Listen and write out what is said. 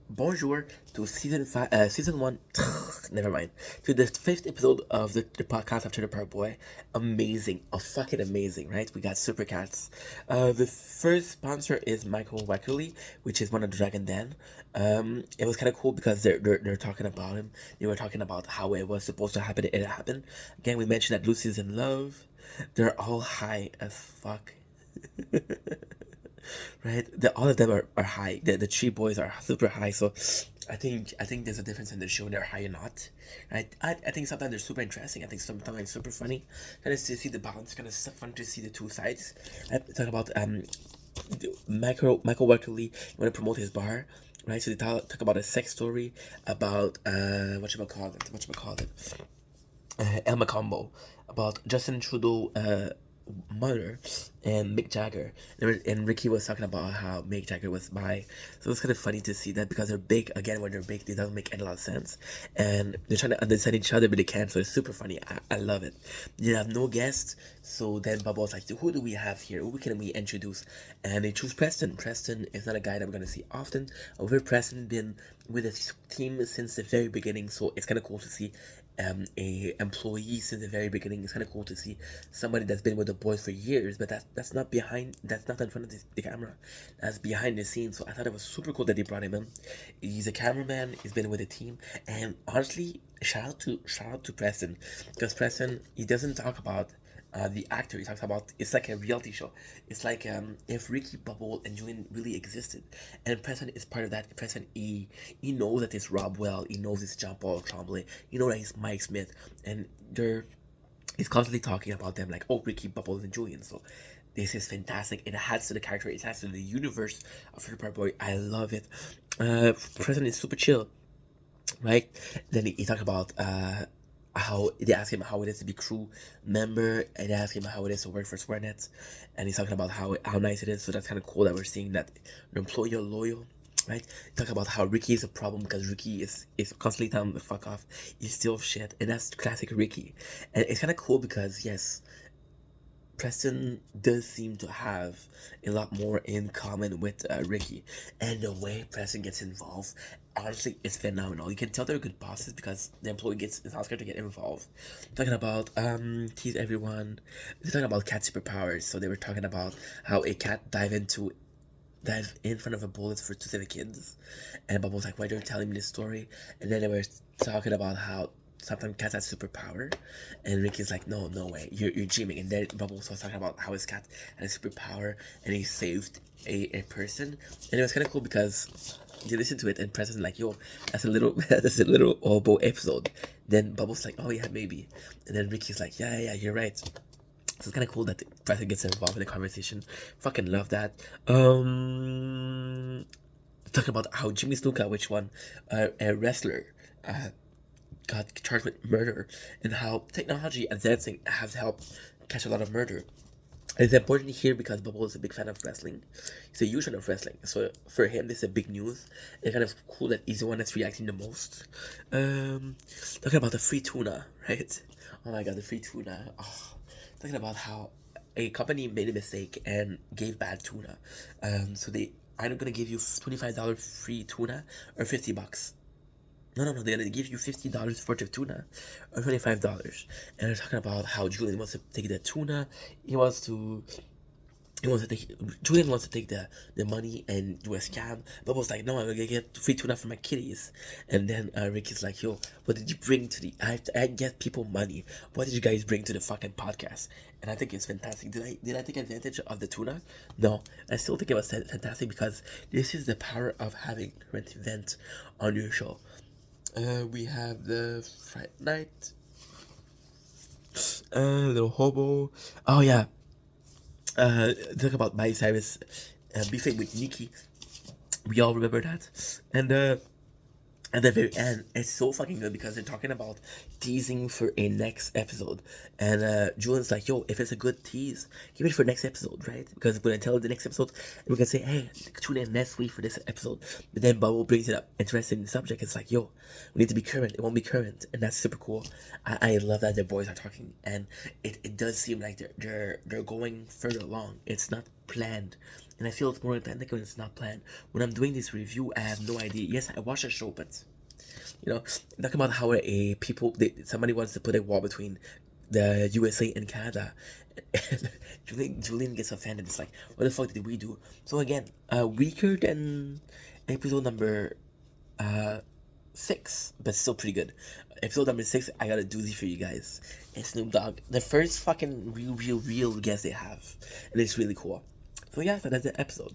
Bonjour to season one. Never mind. To the fifth episode of the podcast of Turner Park Boy. Amazing, fucking amazing, right? We got Super Cats. The first sponsor is Michael Wackerly, which is one of the Dragon Den. It was kind of cool because they're talking about him. They were talking about how it was supposed to happen. It happened. Again, we mentioned that Lucy's in love. They're all high as fuck. Right? All of them are high. The three boys are super high. So I think there's a difference in the show. They're high or not, right? I think sometimes they're super interesting. I think sometimes it's super funny. Kind of to see the balance. Kind of fun to see the two sides. I talk about Michael Workley want to promote his bar. Right, so they talk about a sex story about what you call it, Elma Combo, about Justin Trudeau mother and Mick Jagger. And Ricky was talking about how Mick Jagger was bi. So it's kind of funny to see that because they're big. Again, when they're big, it doesn't make any lot of sense. And they're trying to understand each other, but they can't. So it's super funny. I love it. You have no guests. So then Bubba's like, who do we have here? Who can we introduce? And they choose Preston. Preston is not a guy that we're going to see often. However, Preston been with the team since the very beginning. So it's kind of cool to see a employee since the very beginning. It's kind of cool to see somebody that's been with the boys for years, but that's not behind. That's not in front of the camera. That's behind the scenes. So I thought it was super cool that they brought him in. He's a cameraman. He's been with the team, and honestly, shout out to Preston, because Preston, he doesn't talk about the actor. He talks about, it's like a reality show. It's like if Ricky, Bubble, and Julian really existed, and Preston is part of that. Preston, he knows that it's Rob Well. He knows it's John Paul Tremblay. You know that it's Mike Smith, and he's constantly talking about them like, oh, Ricky, Bubble, and Julian. So this is fantastic. It adds to the character. It adds to the universe of Super Park Boy. I love it. Preston is super chill, right? Then he talked about how they ask him how it is to be crew member, and they ask him how it is to work for SwearNet, and he's talking about how nice it is. So that's kind of cool that we're seeing that the employee are loyal. Right? Talk about how Ricky is a problem because Ricky is constantly telling him to fuck off. He's still shit, and that's classic Ricky. And it's kind of cool because yes, Preston does seem to have a lot more in common with Ricky, and the way Preston gets involved, honestly, is phenomenal. You can tell they're good bosses because the employee gets is not scared to get involved. Talking about tease everyone. They're talking about cat superpowers. So they were talking about how a cat dive in front of a bullet for specific kids, and Bubbles like, why are you telling me this story? And then they were talking about how sometimes cats have superpower, and Ricky's like, no way, you're dreaming. And then Bubbles was talking about how his cat had a superpower and he saved a person, and it was kind of cool because you listen to it and Preston's like, yo, that's a little that's a little oboe episode. Then Bubbles like, oh yeah, maybe. And then Ricky's like, yeah, you're right. So it's kind of cool that the Preston gets involved in the conversation. Fucking love that. Talking about how Jimmy Snuka, which one, a wrestler, got charged with murder, and how technology advancing has helped catch a lot of murder. It's important here because Bubble is a big fan of wrestling. He's a huge fan of wrestling. So for him, this is a big news. It's kind of cool that he's the one that's reacting the most. Um, Talking about the free tuna, right? Oh my god, the free tuna. Oh, talking about how a company made a mistake and gave bad tuna. So they either gonna give you $25 free tuna or $50. No. They're gonna give you $50 worth of tuna, or $25. And they're talking about how Julian wants to take the tuna. He wants to. He wants to take. Julian wants to take the money and do a scam. Bubbles like, no, I'm gonna get free tuna for my kitties. And then Ricky's like, yo, what did you bring to the? I get people money. What did you guys bring to the fucking podcast? And I think it's fantastic. Did I take advantage of the tuna? No, I still think it was fantastic because this is the power of having a current event on your show. We have the Friday night, little hobo. Oh yeah, talk about Miley Cyrus beefing with Nicki. We all remember that, and at the very end, it's so fucking good because they're talking about teasing for a next episode. And Julian's like, yo, if it's a good tease, give it for next episode, right? Because we're gonna tell the next episode, and we're gonna say, hey, tune in next week for this episode. But then Bubble brings it up, interesting subject. It's like, yo, we need to be current. It won't be current, and that's super cool. I love that the boys are talking, and it does seem like they're going further along. It's not planned. and I feel it's more authentic when it's not planned. When I'm doing this review, I have no idea. Yes, I watched the show, but you know, talk about how somebody wants to put a wall between the USA and Canada. And Julian gets offended. It's like, what the fuck did we do? So again, weaker than episode number 6, but still pretty good. Episode number 6, I got a doozy for you guys. It's Snoop Dogg, the first fucking real guest they have, and it's really cool. So yeah, so that's the episode.